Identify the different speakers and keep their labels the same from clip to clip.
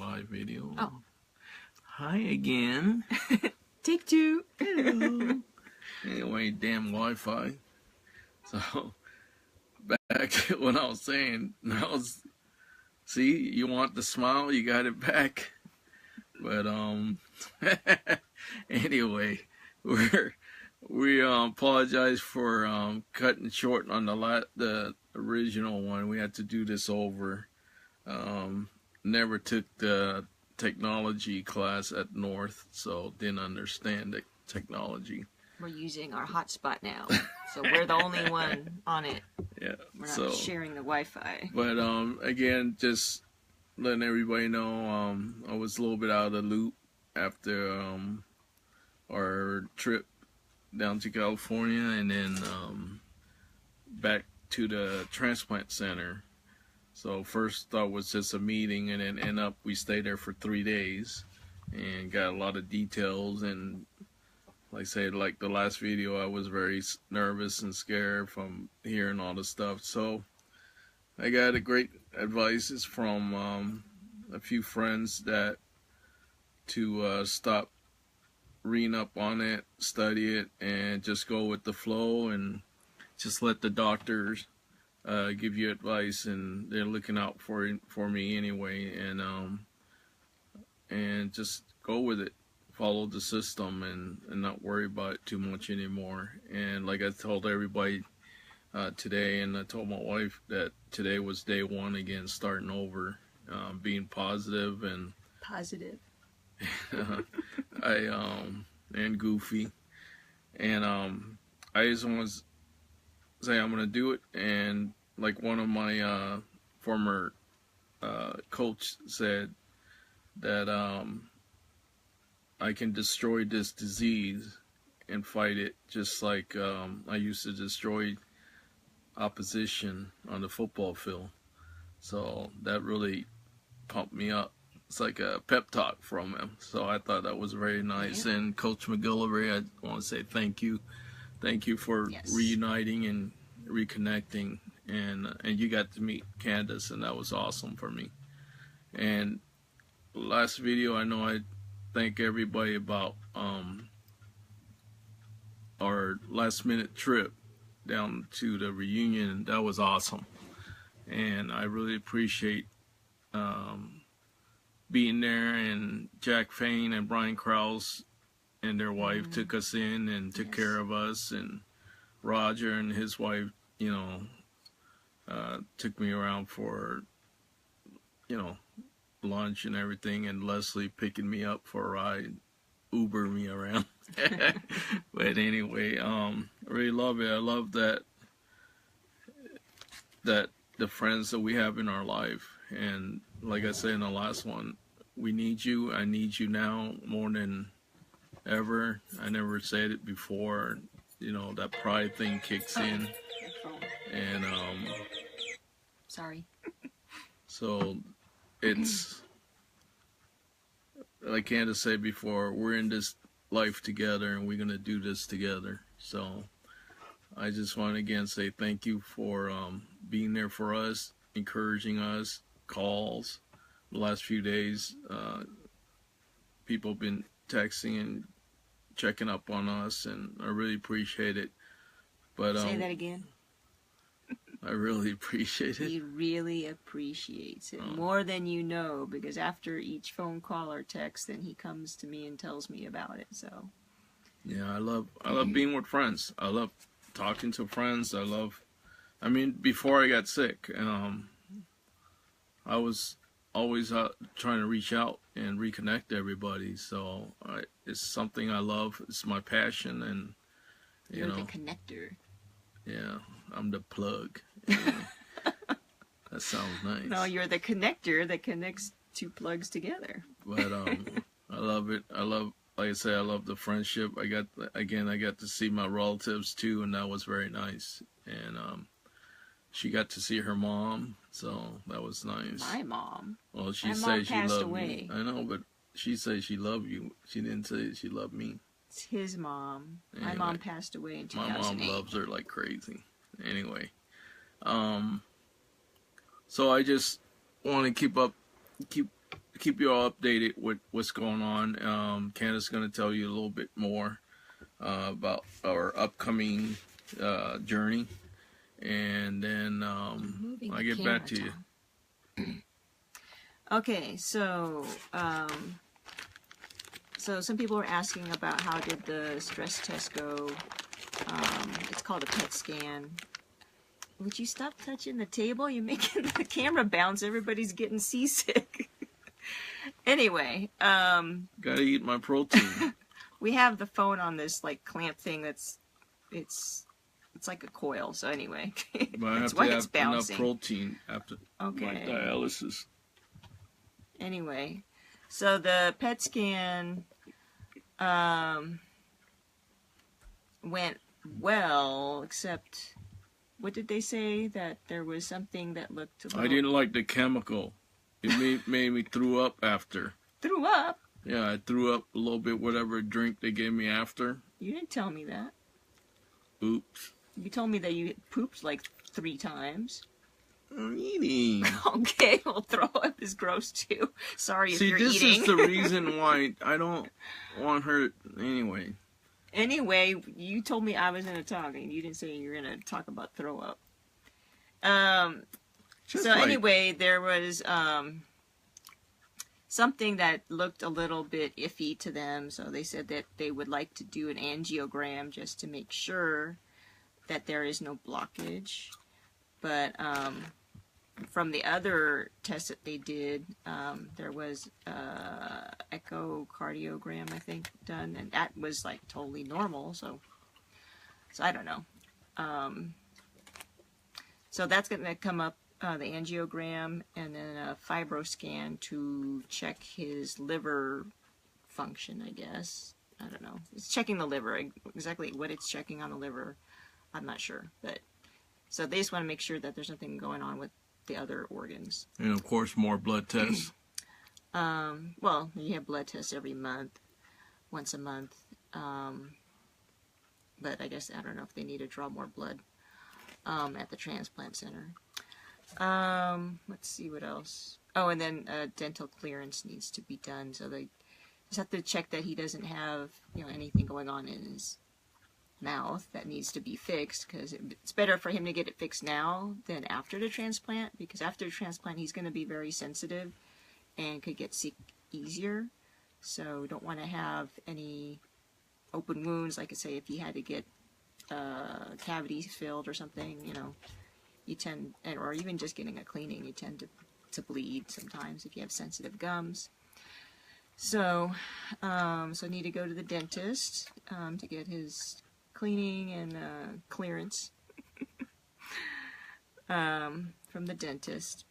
Speaker 1: live video.
Speaker 2: Oh.
Speaker 1: Hi again.
Speaker 2: Take two.
Speaker 1: Hello. Anyway, damn Wi-Fi. So, back to what I was saying. See, you want the smile, you got it back. But, anyway, we apologize for cutting short on the original one. We had to do this over. Never took the technology class at North, so didn't understand the technology.
Speaker 2: We're using our hotspot now, so we're the only one on it.
Speaker 1: Yeah,
Speaker 2: we're not sharing the Wi-Fi.
Speaker 1: But again, just letting everybody know, I was a little bit out of the loop after our trip down to California, and then back to the transplant center. So first thought was just a meeting, and then we stayed there for 3 days and got a lot of details. And like I said, like the last video, I was very nervous and scared from hearing all the stuff. So I got a great advice from a few friends to stop reading up on it, study it, and just go with the flow and just let the doctors give you advice, and they're looking out for me anyway, and just go with it, follow the system, and not worry about it too much anymore. And like I told everybody today, and I told my wife that today was day one again, starting over, being positive and and goofy, and I just want to say I'm gonna do it. And like one of my former coach said, that I can destroy this disease and fight it just like I used to destroy opposition on the football field. So that really pumped me up. It's like a pep talk from him. So I thought that was very nice. Yeah. And Coach McGillivray, I want to say thank you. Thank you for reuniting and reconnecting. And you got to meet Candace, and that was awesome for me. And last video, I know I thank everybody about our last minute trip down to the reunion. That was awesome. And I really appreciate being there, and Jack Fain and Brian Krause and their wife took us in and took care of us, and Roger and his wife, you know, took me around for, you know, lunch and everything, and Leslie picking me up for a ride, Uber me around. But anyway, I really love it. I love that the friends that we have in our life. And like I said in the last one, we need you. I need you now more than ever. I never said it before. You know, that pride thing kicks in. And
Speaker 2: sorry.
Speaker 1: So it's like Candace said before, we're in this life together, and we're gonna do this together. So I just want to again say thank you for being there for us, encouraging us, calls. The last few days, people have been texting and checking up on us, and I really appreciate it. But
Speaker 2: say that again.
Speaker 1: I really appreciate it.
Speaker 2: He really appreciates it more than you know, because after each phone call or text, then he comes to me and tells me about it. So
Speaker 1: yeah, I love being with friends. I love talking to friends. I mean, before I got sick, I was always trying to reach out and reconnect everybody. So it's something I love. It's my passion, and
Speaker 2: you're the connector.
Speaker 1: Yeah, I'm the plug. Anyway, that sounds nice.
Speaker 2: No, you're the connector that connects two plugs together.
Speaker 1: But I love it. Like I say, I love the friendship. I got to see my relatives too, and that was very nice. And she got to see her mom, so that was nice.
Speaker 2: My mom.
Speaker 1: Well, she said she loved me. I know, but she said she loved you. She didn't say she loved me.
Speaker 2: It's his mom. Anyway, my mom passed away in 2008.
Speaker 1: My mom loves her like crazy. Anyway, so I just want to keep keep you all updated with what's going on. Candace's going to tell you a little bit more about our upcoming journey, and then I'll get back to you.
Speaker 2: Okay, so some people were asking about how did the stress test go. It's called a PET scan. Would you stop touching the table? You're making the camera bounce. Everybody's getting seasick. Anyway,
Speaker 1: gotta eat my protein.
Speaker 2: We have the phone on this like clamp thing it's like a coil. So anyway,
Speaker 1: But I have to have enough protein after my dialysis.
Speaker 2: Anyway, so the PET scan went well, except what did they say? That there was something that looked a little...
Speaker 1: I didn't like the chemical. It made me throw up after.
Speaker 2: Threw up?
Speaker 1: Yeah, I threw up a little bit, whatever drink they gave me after.
Speaker 2: You didn't tell me that.
Speaker 1: Oops.
Speaker 2: You told me that you pooped like 3 times.
Speaker 1: I'm eating.
Speaker 2: Okay, well, throw up is gross too. Sorry if you're eating.
Speaker 1: See, this is the reason why I don't want her... Anyway.
Speaker 2: Anyway, you told me I was going to talk, and you didn't say you were going to talk about throw up. Anyway, there was something that looked a little bit iffy to them, so they said that they would like to do an angiogram just to make sure that there is no blockage. But from the other tests that they did, there was echocardiogram, I think, done, and that was like totally normal. So I don't know. So that's going to come up, the angiogram, and then a fibroscan to check his liver function, I guess. I don't know. It's checking the liver. Exactly what it's checking on the liver, I'm not sure. But so they just want to make sure that there's nothing going on with the other organs.
Speaker 1: And of course, more blood tests.
Speaker 2: Well, you have blood tests every month, once a month. But I guess, I don't know if they need to draw more blood at the transplant center. Let's see what else. Oh, and then dental clearance needs to be done. So they just have to check that he doesn't have, anything going on in his mouth that needs to be fixed, because it's better for him to get it fixed now than after the transplant, because after the transplant he's going to be very sensitive and could get sick easier. So don't want to have any open wounds, like I say, if he had to get cavities filled or something, you tend, or even just getting a cleaning, you tend to bleed sometimes if you have sensitive gums. So need to go to the dentist to get his cleaning and clearance from the dentist.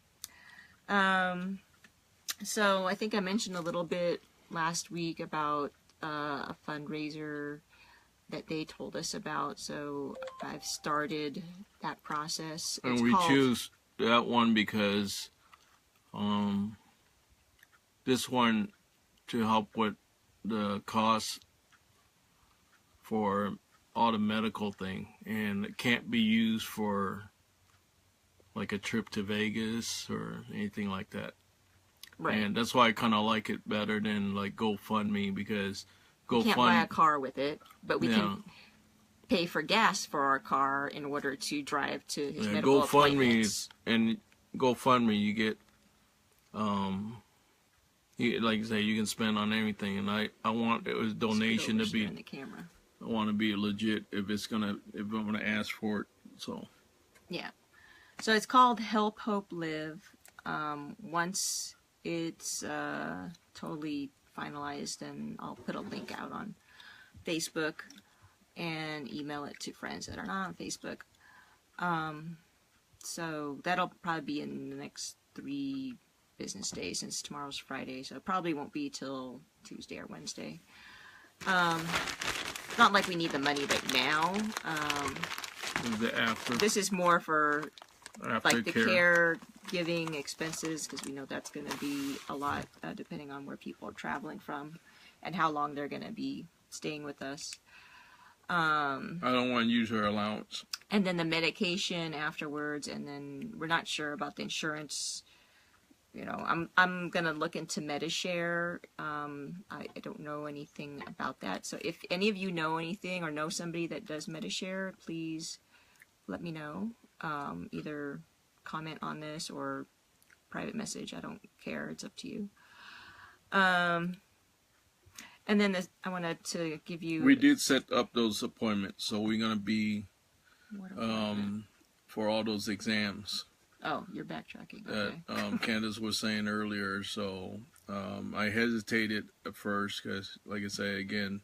Speaker 2: So I think I mentioned a little bit last week about a fundraiser that they told us about. So I've started that process.
Speaker 1: And we choose that one because this one to help with the costs for all the medical thing, and it can't be used for like a trip to Vegas or anything like that. Right. And that's why I kind of like it better than like GoFundMe, because
Speaker 2: GoFundMe, you can't buy a car with it, but we can pay for gas for our car in order to drive to his medical appointments.
Speaker 1: And GoFundMe, you get like you say, you can spend on everything, and I want it was donation to be.
Speaker 2: The camera.
Speaker 1: I want to be legit if I'm gonna ask for it. So. Yeah.
Speaker 2: So it's called Help Hope Live. Once it's totally finalized, and I'll put a link out on Facebook and email it to friends that are not on Facebook. So that'll probably be in the next 3 business days, since tomorrow's Friday, so it probably won't be till Tuesday or Wednesday. Not like we need the money right now. This is more for like the caregiving expenses, because we know that's going to be a lot, depending on where people are traveling from and how long they're going to be staying with us.
Speaker 1: I don't want to use her allowance.
Speaker 2: And then the medication afterwards, and then we're not sure about the insurance. I'm gonna look into MetaShare. I don't know anything about that. So if any of you know anything or know somebody that does MetaShare, please let me know. Either comment on this or private message. I don't care. It's up to you. And then I wanted to give you.
Speaker 1: We did set up those appointments, so we're gonna be for all those exams.
Speaker 2: Oh, you're backtracking.
Speaker 1: That
Speaker 2: Okay.
Speaker 1: Candace was saying earlier. So I hesitated at first because, like I say again,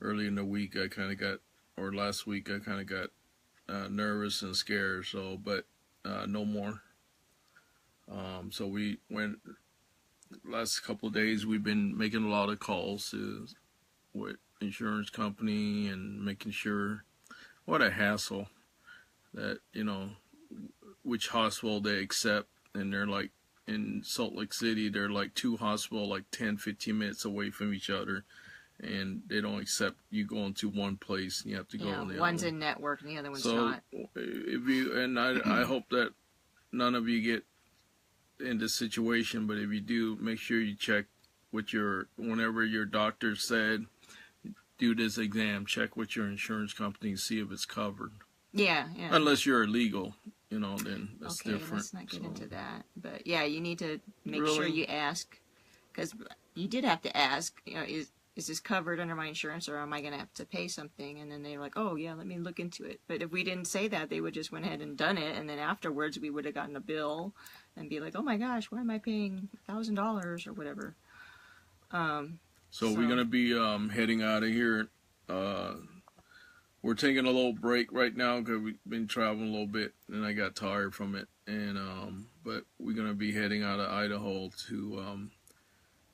Speaker 1: early in the week I kind of got, or last week I kind of got nervous and scared. So, but no more. So we went. Last couple of days we've been making a lot of calls to with insurance company and making sure. What a hassle that, which hospital they accept, and they're like in Salt Lake City, they're like two hospitals like 10-15 minutes away from each other, and they don't accept you going to one place and you have to go to the other.
Speaker 2: One's in network and the other one's
Speaker 1: so
Speaker 2: not.
Speaker 1: If you, and I hope that none of you get in this situation, but if you do, make sure you check with whenever your doctor said do this exam, check with your insurance company, see if it's covered.
Speaker 2: Yeah.
Speaker 1: Unless you're illegal, then that's different.
Speaker 2: Okay, let's not get into that. But yeah, you need to make sure you ask, because you did have to ask, is this covered under my insurance, or am I going to have to pay something? And then they're like, oh yeah, let me look into it. But if we didn't say that, they would just went ahead and done it, and then afterwards we would have gotten a bill and be like, oh my gosh, why am I paying $1,000 or whatever?
Speaker 1: So we're going to be heading out of here. We're taking a little break right now because we've been traveling a little bit, and I got tired from it. And but we're going to be heading out of Idaho to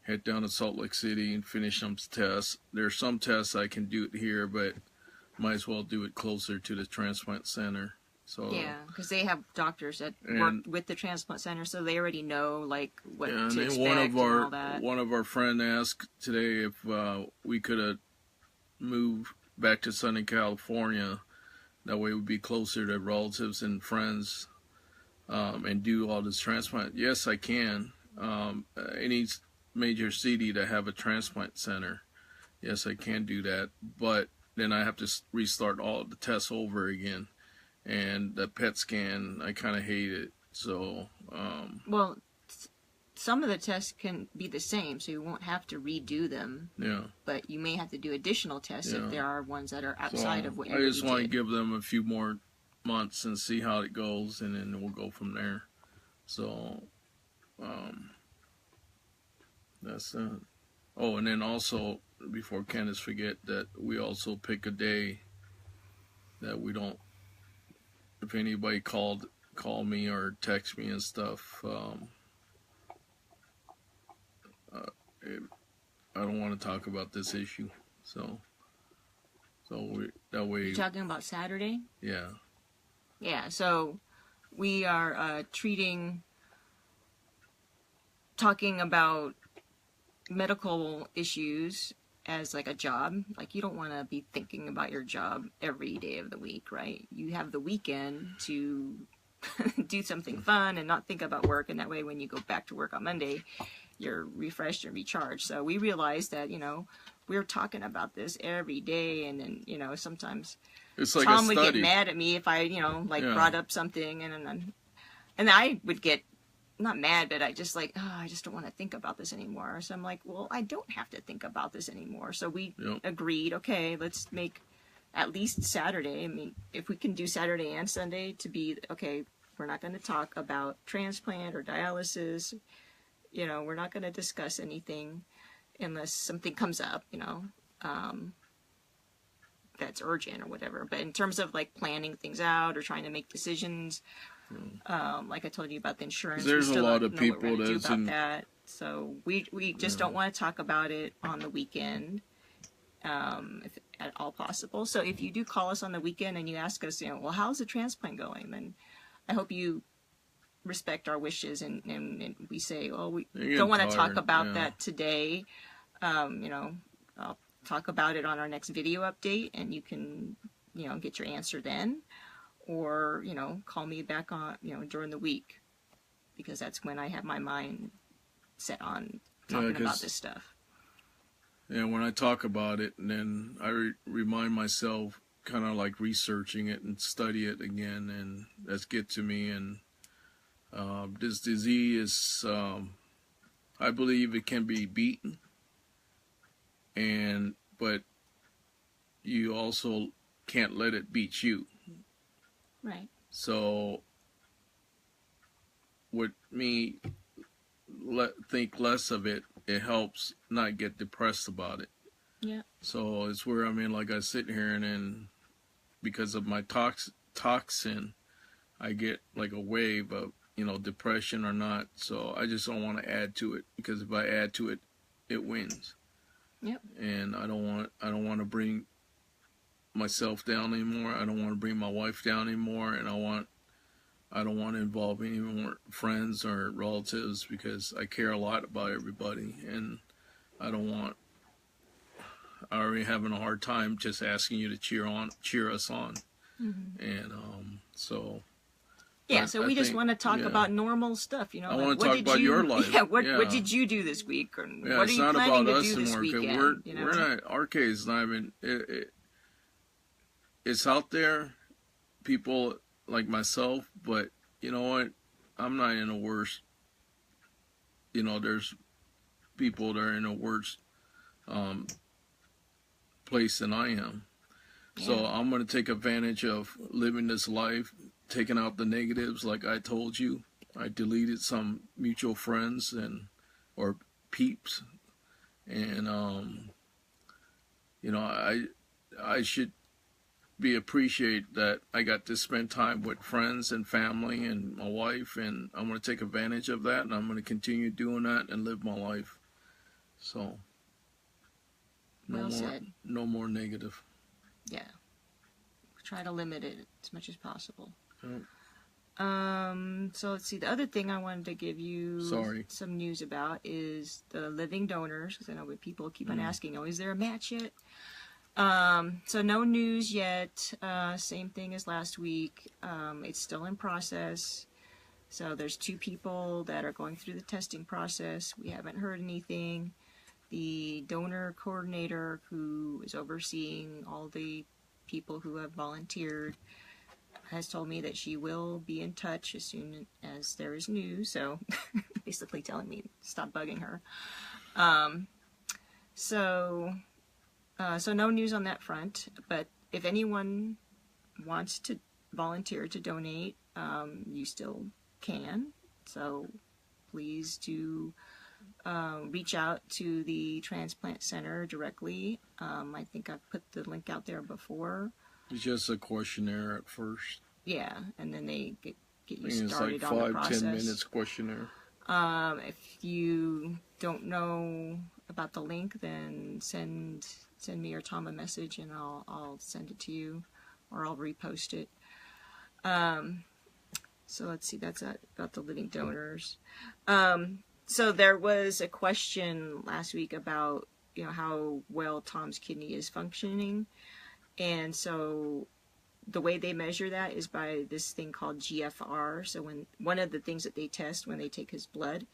Speaker 1: head down to Salt Lake City and finish some tests. There's some tests I can do it here, but might as well do it closer to the transplant center. So
Speaker 2: yeah, because they have doctors that work with the transplant center, so they already know like what to expect and all that.
Speaker 1: One of our friends asked today if we could move back to Southern California. That way we'd be closer to relatives and friends and do all this transplant. Yes, I can. Any major city to have a transplant center. Yes, I can do that. But then I have to restart all the tests over again. And the PET scan, I kind of hate it. So,
Speaker 2: well, some of the tests can be the same, so you won't have to redo them.
Speaker 1: Yeah.
Speaker 2: But you may have to do additional tests if there are ones that are outside of what you did.
Speaker 1: I just want to give them a few more months and see how it goes, and then we'll go from there. So, that's it. Oh, and then also, before Candace forget, that we also pick a day that we don't, if anybody call me or text me and stuff, I don't want to talk about this issue. So that way.
Speaker 2: You're talking about Saturday?
Speaker 1: Yeah.
Speaker 2: Yeah. So we are talking about medical issues as like a job. Like, you don't want to be thinking about your job every day of the week, right? You have the weekend to do something fun and not think about work, and that way when you go back to work on Monday, you're refreshed and recharged. So we realized that, we're talking about this every day, and then, sometimes
Speaker 1: it's like
Speaker 2: Tom would get mad at me if I, brought up something, and I would get not mad, but I just I just don't want to think about this anymore. So I'm like, well, I don't have to think about this anymore. So we agreed, okay, let's make at least Saturday. I mean, if we can do Saturday and Sunday to be, okay, we're not going to talk about transplant or dialysis. We're not going to discuss anything unless something comes up, that's urgent or whatever. But in terms of like planning things out or trying to make decisions, like I told you about the insurance,
Speaker 1: there's a lot of people
Speaker 2: that about that. So we just don't want to talk about it on the weekend, if at all possible. So if you do call us on the weekend and you ask us, well, how's the transplant going? Then I hope you respect our wishes and we say, well, we don't want to talk about that today. I'll talk about it on our next video update, and you can, get your answer then. Or, call me back on, during the week. because that's when I have my mind set on talking about this stuff.
Speaker 1: Yeah, when I talk about it, and then I remind myself, kind of like researching it and study it again, and that's get to me. And this disease is, I believe it can be beaten, but you also can't let it beat you.
Speaker 2: Right.
Speaker 1: So, with me, think less of it. It helps not get depressed about it.
Speaker 2: Yeah.
Speaker 1: So it's where like I sit here and then because of my toxin, I get like a wave of depression or not. So I just don't want to add to it, because if I add to it, it wins.
Speaker 2: Yep.
Speaker 1: And I don't want to bring myself down anymore. I don't want to bring my wife down anymore, and I don't want to involve any more friends or relatives, because I care a lot about everybody, and I already having a hard time just asking you to cheer us on.
Speaker 2: Mm-hmm.
Speaker 1: And so
Speaker 2: yeah, so we just want to talk about normal stuff,
Speaker 1: I want to talk about your life.
Speaker 2: Yeah, what did you do this week, or what are you planning to do this weekend?
Speaker 1: We're not, our case is not even it's out there, people like myself, but you know what? I'm not in a worse. There's people that are in a worse place than I am. Yeah. So I'm going to take advantage of living this life, taking out the negatives, like I told you. I deleted some mutual friends or peeps, and I should appreciate that I got to spend time with friends and family and my wife, and I'm going to take advantage of that, and I'm going to continue doing that and live my life. So no more negative.
Speaker 2: Yeah, try to limit it as much as possible.
Speaker 1: Yep.
Speaker 2: So let's see. The other thing I wanted to give you some news about is the living donors, because I know people keep on asking, is there a match yet? So no news yet. Same thing as last week. It's still in process. So there's 2 people that are going through the testing process. We haven't heard anything. The donor coordinator, who is overseeing all the people who have volunteered, has told me that she will be in touch as soon as there is news. So basically telling me to stop bugging her. So no news on that front, but if anyone wants to volunteer to donate, you still can. So please do reach out to the transplant center directly. I think I've put the link out there before.
Speaker 1: It's just a questionnaire at first.
Speaker 2: Yeah, and then they get you started on the process.
Speaker 1: It's like 5-10 minutes questionnaire.
Speaker 2: If you don't know about the link, then send me or Tom a message, and I'll send it to you, or I'll repost it. So let's see, that's about the living donors. So there was a question last week about how well Tom's kidney is functioning, and so the way they measure that is by this thing called GFR. So when one of the things that they test when they take his blood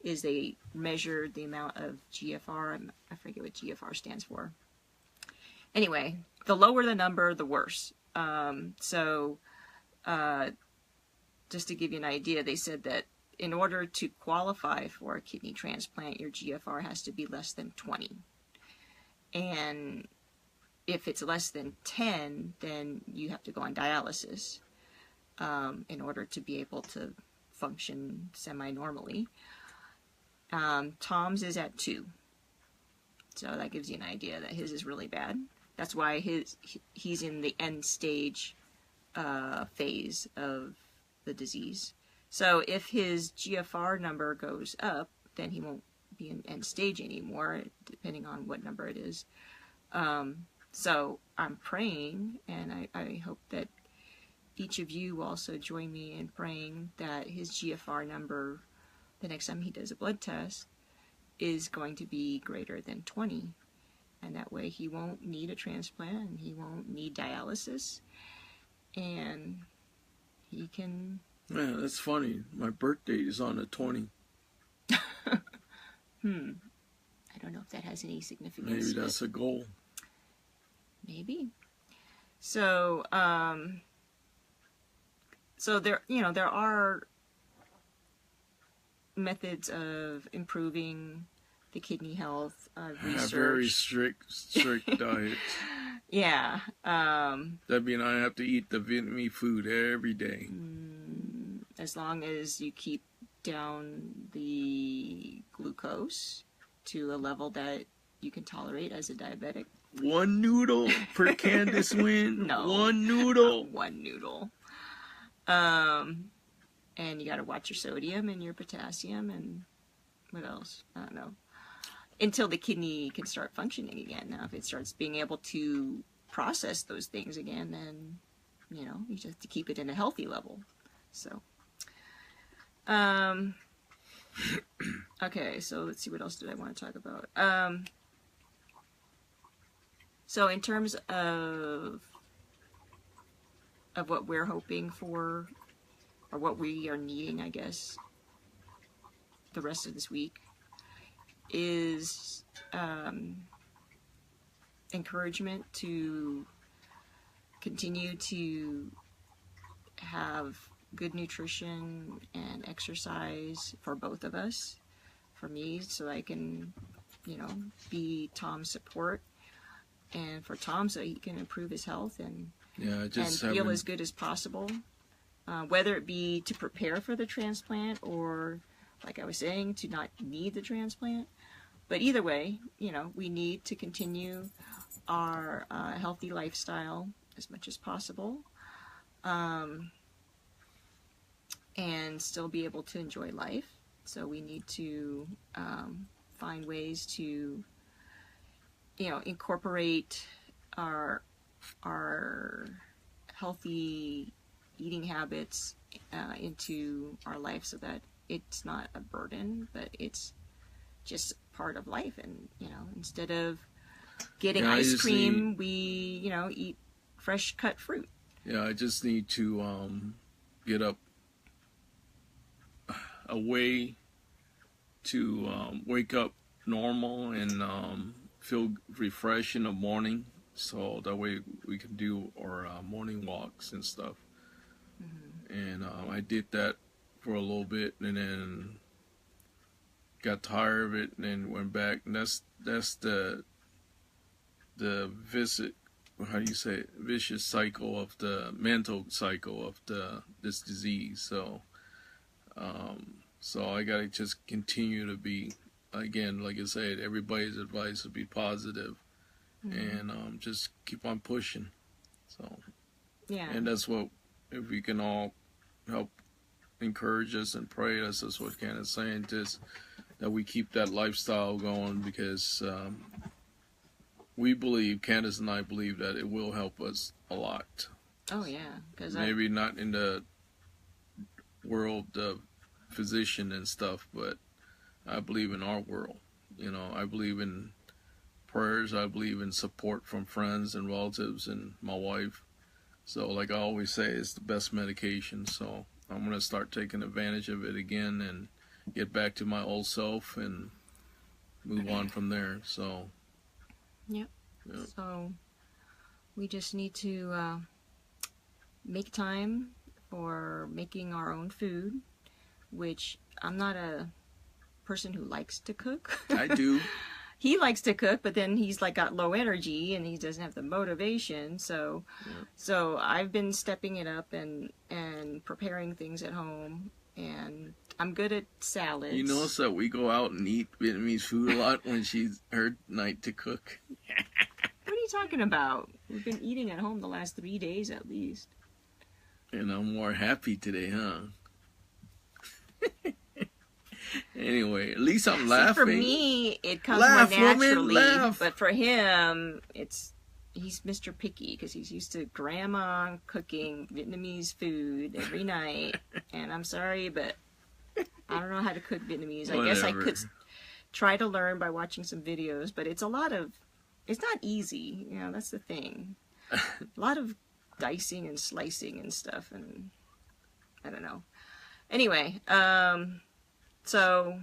Speaker 2: is they measure the amount of GFR. I forget what GFR stands for. Anyway, the lower the number, the worse. Just to give you an idea, they said that in order to qualify for a kidney transplant, your GFR has to be less than 20. And if it's less than 10, then you have to go on dialysis in order to be able to function semi-normally. Tom's is at 2. So that gives you an idea that his is really bad. That's why he's in the end stage phase of the disease. So if his GFR number goes up, then he won't be in end stage anymore, depending on what number it is. So I'm praying, and I hope that each of you also join me in praying that his GFR number, the next time he does a blood test, is going to be greater than 20. And that way he won't need a transplant, and he won't need dialysis, and he can
Speaker 1: Man, that's funny. My birthday is on the 20th.
Speaker 2: I don't know if that has any significance.
Speaker 1: Maybe that's a goal.
Speaker 2: Maybe. So, so there are methods of improving the kidney health. Research.
Speaker 1: Very strict diet.
Speaker 2: Yeah.
Speaker 1: That means I have to eat the Vietnamese food every day.
Speaker 2: As long as you keep down the glucose to a level that you can tolerate as a diabetic.
Speaker 1: 1 noodle per Candace win.
Speaker 2: No.
Speaker 1: 1 noodle.
Speaker 2: 1 noodle. And you got to watch your sodium and your potassium and what else? I don't know. Until the kidney can start functioning again. Now, if it starts being able to process those things again, then, you just have to keep it in a healthy level. So, okay, so let's see, what else did I want to talk about? So in terms of what we're hoping for, or what we are needing, I guess, the rest of this week, is encouragement to continue to have good nutrition and exercise for both of us. For me, so I can, be Tom's support, and for Tom, so he can improve his health and feel as good as possible. Whether it be to prepare for the transplant or, like I was saying, to not need the transplant. But either way, we need to continue our healthy lifestyle as much as possible, and still be able to enjoy life. So we need to find ways to, incorporate our healthy eating habits into our life, so that it's not a burden, but it's just part of life. And instead of getting ice cream, we eat fresh cut fruit.
Speaker 1: Yeah, I just need to get up a way to wake up normal and feel refreshed in the morning, so that way we can do our morning walks and stuff. And I did that for a little bit, and then got tired of it, and then went back. And that's the vicious cycle of the mental cycle of this disease. So I gotta just continue to be, again, like I said, everybody's advice would be positive, and just keep on pushing. So
Speaker 2: yeah,
Speaker 1: and that's what, if we can all help encourage us and pray us, that's what Candace is saying, just that we keep that lifestyle going, because Candace and I believe that it will help us a lot.
Speaker 2: Oh yeah, because
Speaker 1: maybe not in the world of physician and stuff, but I believe in our world. I believe in prayers. I believe in support from friends and relatives and my wife. So, like I always say, it's the best medication. So I'm going to start taking advantage of it again and get back to my old self and move on from there. So,
Speaker 2: yep. So we just need to make time for making our own food, which I'm not a person who likes to cook.
Speaker 1: I do.
Speaker 2: He likes to cook, but then he's got low energy and he doesn't have the motivation. So I've been stepping it up and preparing things at home, and I'm good at salads.
Speaker 1: You notice that we go out and eat Vietnamese food a lot when she's her night to cook.
Speaker 2: What are you talking about? We've been eating at home the last 3 days at least.
Speaker 1: And I'm more happy today, huh? Anyway, at least I'm laughing.
Speaker 2: For me, it comes more naturally.
Speaker 1: Laugh.
Speaker 2: But for him, he's Mr. Picky, because he's used to grandma cooking Vietnamese food every night. And I'm sorry, but I don't know how to cook Vietnamese. I guess I could try to learn by watching some videos, but it's not easy. That's the thing. A lot of dicing and slicing and stuff, and I don't know. Anyway, so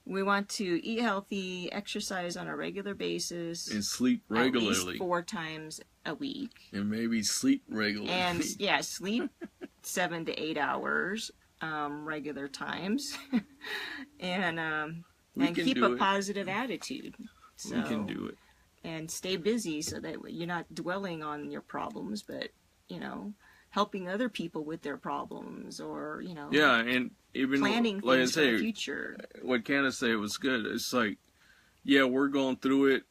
Speaker 2: we want to eat healthy, exercise on a regular basis,
Speaker 1: and sleep
Speaker 2: at
Speaker 1: regularly,
Speaker 2: least 4 times a week,
Speaker 1: and maybe sleep regularly,
Speaker 2: and yeah, sleep 7 to 8 hours, regular times, and keep a positive attitude. So,
Speaker 1: we can do it.
Speaker 2: And stay busy so that you're not dwelling on your problems, but, you know, helping other people with their problems, or, you know,
Speaker 1: yeah, and even
Speaker 2: planning
Speaker 1: like
Speaker 2: things
Speaker 1: I say,
Speaker 2: for the future.
Speaker 1: What Candace said was good. It's like, yeah, we're going through it.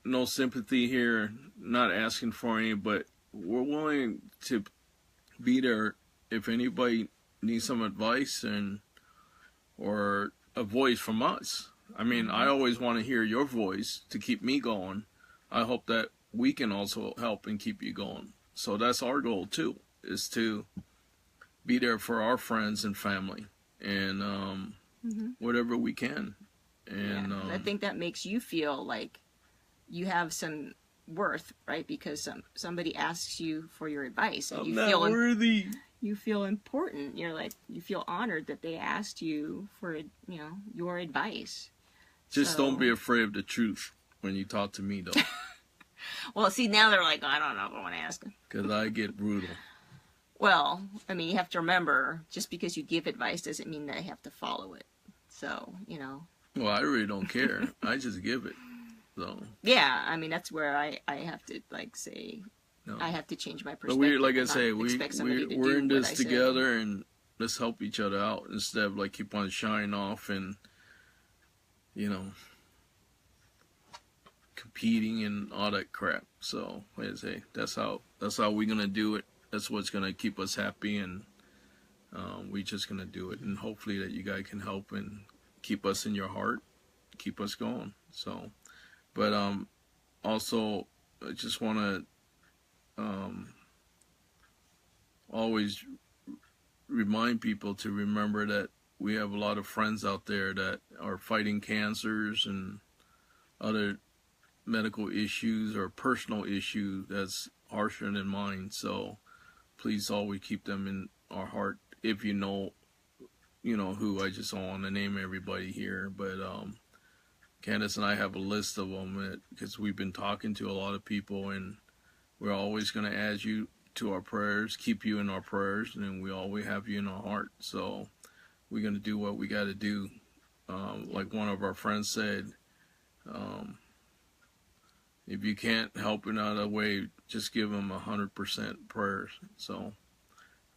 Speaker 1: No sympathy here. Not asking for any, but we're willing to be there if anybody needs some advice or a voice from us. I mean, I always want to hear your voice to keep me going. I hope that we can also help and keep you going. So that's our goal too, is to be there for our friends and family, and whatever we can. And
Speaker 2: I think that makes you feel like you have some worth, right? Because somebody asks you for your advice, and
Speaker 1: I'm not worthy.
Speaker 2: You feel important. You're like, you feel honored that they asked you for, your advice.
Speaker 1: Just don't be afraid of the truth when you talk to me, though.
Speaker 2: Well, see, now they're like, I don't know if I want to ask them.
Speaker 1: Because I get brutal.
Speaker 2: Well, I mean, you have to remember, just because you give advice doesn't mean they have to follow it. So,
Speaker 1: Well, I really don't care. I just give it. So.
Speaker 2: Yeah, I mean, that's where I have to, like, say, no. I have to change my perspective.
Speaker 1: But like I say, we're in this together, and let's help each other out instead of, like, keep on shining off and, competing and all that crap. So, like I say, that's how we're going to do it. That's what's going to keep us happy, and we're just going to do it. And hopefully that you guys can help and keep us in your heart, keep us going. So, but also, I just want to always remind people to remember that we have a lot of friends out there that are fighting cancers and other medical issues or personal issues that's harsher than mine. So please always keep them in our heart. If you know who. I just don't want to name everybody here, but Candace and I have a list of them because we've been talking to a lot of people, and we're always going to add you to our prayers, keep you in our prayers, and we always have you in our heart. So we're going to do what we got to do. Like one of our friends said, if you can't help in another way, just give them 100% prayers. So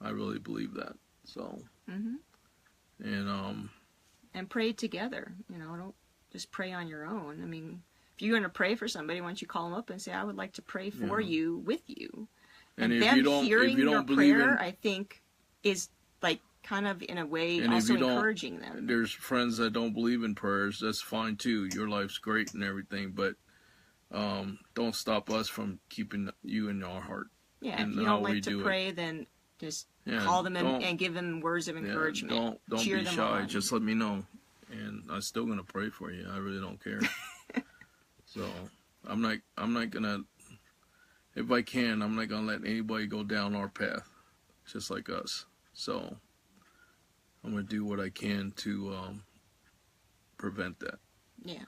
Speaker 1: I really believe that. So,
Speaker 2: and pray together. Don't just pray on your own. I mean, if you're going to pray for somebody, why don't you call them up and say, I would like to pray for you with you. And
Speaker 1: if
Speaker 2: them
Speaker 1: you don't,
Speaker 2: hearing
Speaker 1: if you don't
Speaker 2: your
Speaker 1: believe
Speaker 2: prayer,
Speaker 1: in,
Speaker 2: I think, is like kind of in a way also encouraging them.
Speaker 1: There's friends that don't believe in prayers. That's fine too. Your life's great and everything, but don't stop us from keeping you in our heart.
Speaker 2: Yeah, if you don't like to pray, then just call them and give them words of encouragement.
Speaker 1: Don't be shy. Just let me know, and I'm still gonna pray for you. I really don't care. So I'm not gonna. If I can, I'm not going to let anybody go down our path, just like us. So I'm going to do what I can to prevent that.
Speaker 2: Yeah,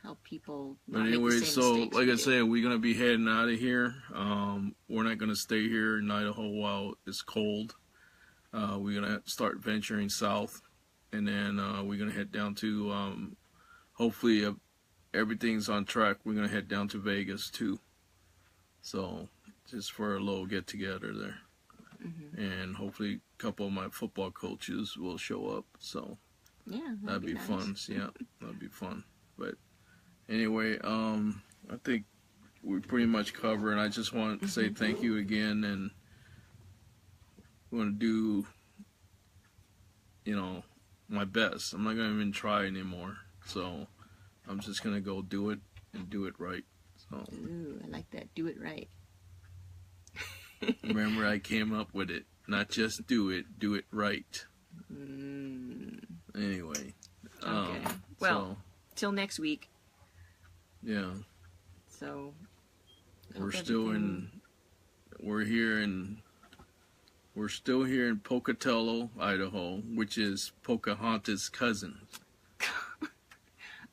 Speaker 2: help people
Speaker 1: not make the same mistakes. Like I said, we're going to be heading out of here. We're not going to stay here in Idaho while it's cold. We're going to start venturing south, and then we're going to head down to, hopefully, everything's on track. We're going to head down to Vegas, too. So, just for a little get-together there. And hopefully a couple of my football coaches will show up. So,
Speaker 2: yeah,
Speaker 1: that'd be nice. Fun. Yeah, that'd be fun. But anyway, I think we pretty much covered. And I just want to say thank you again. And I'm going to do, my best. I'm not going to even try anymore. So, I'm just going to go do it and do it right. So,
Speaker 2: ooh, I like that. Do it right.
Speaker 1: Remember, I came up with it. Not just do it right. Anyway.
Speaker 2: Okay. Well, till next week.
Speaker 1: Yeah.
Speaker 2: So,
Speaker 1: we're here in We're still here in Pocatello, Idaho, which is Pocahontas' cousin.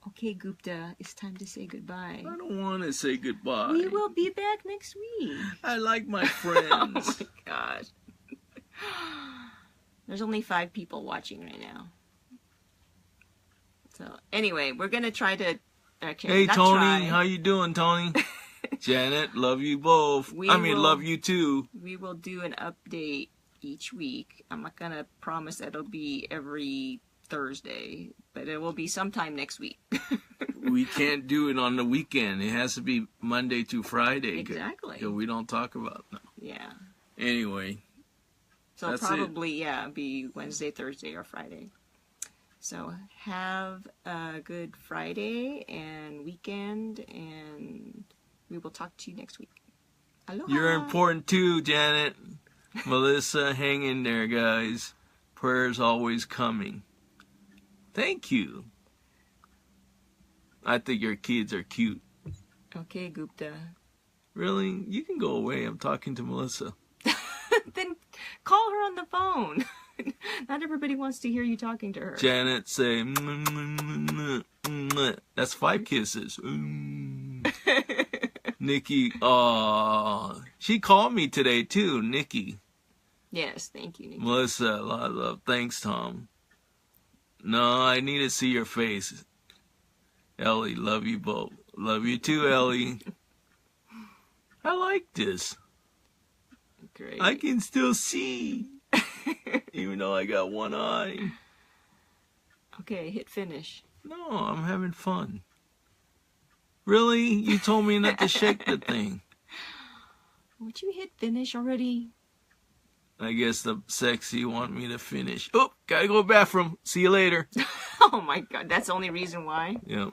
Speaker 2: Okay, Gupta, it's time to say goodbye.
Speaker 1: I don't want to say goodbye.
Speaker 2: We will be back next week.
Speaker 1: I like my friends.
Speaker 2: Oh my gosh. There's only 5 people watching right now. So anyway, we're gonna try to.
Speaker 1: Hey Tony, how you doing, Tony? Janet, love you both. Love you too.
Speaker 2: We will do an update each week. I'm not gonna promise that it'll be every Thursday, but it will be sometime next week.
Speaker 1: We can't do it on the weekend. It has to be Monday to Friday.
Speaker 2: Exactly.
Speaker 1: Because we don't talk about them.
Speaker 2: Yeah.
Speaker 1: Anyway.
Speaker 2: So
Speaker 1: that's
Speaker 2: probably, be Wednesday, Thursday, or Friday. So have a good Friday and weekend, and we will talk to you next week. Aloha.
Speaker 1: You're important too, Janet. Melissa, hang in there, guys. Prayers always coming. Thank you. I think your kids are cute.
Speaker 2: Okay, Gupta.
Speaker 1: Really? You can go away. I'm talking to Melissa.
Speaker 2: Then call her on the phone. Not everybody wants to hear you talking to her.
Speaker 1: Janet, say, that's 5 kisses. Nikki, she called me today too, Nikki.
Speaker 2: Yes, thank you, Nikki.
Speaker 1: Melissa, a lot of love. Thanks, Tom. No, I need to see your face. Ellie, love you both. Love you too, Ellie. I like this.
Speaker 2: Great.
Speaker 1: I can still see. Even though I got one eye.
Speaker 2: Okay, hit finish.
Speaker 1: No, I'm having fun. Really? You told me not to shake the thing.
Speaker 2: Would you hit finish already?
Speaker 1: I guess the sexy want me to finish. Oh, gotta go to the bathroom. See you later.
Speaker 2: Oh my god, that's the only reason why?
Speaker 1: Yep.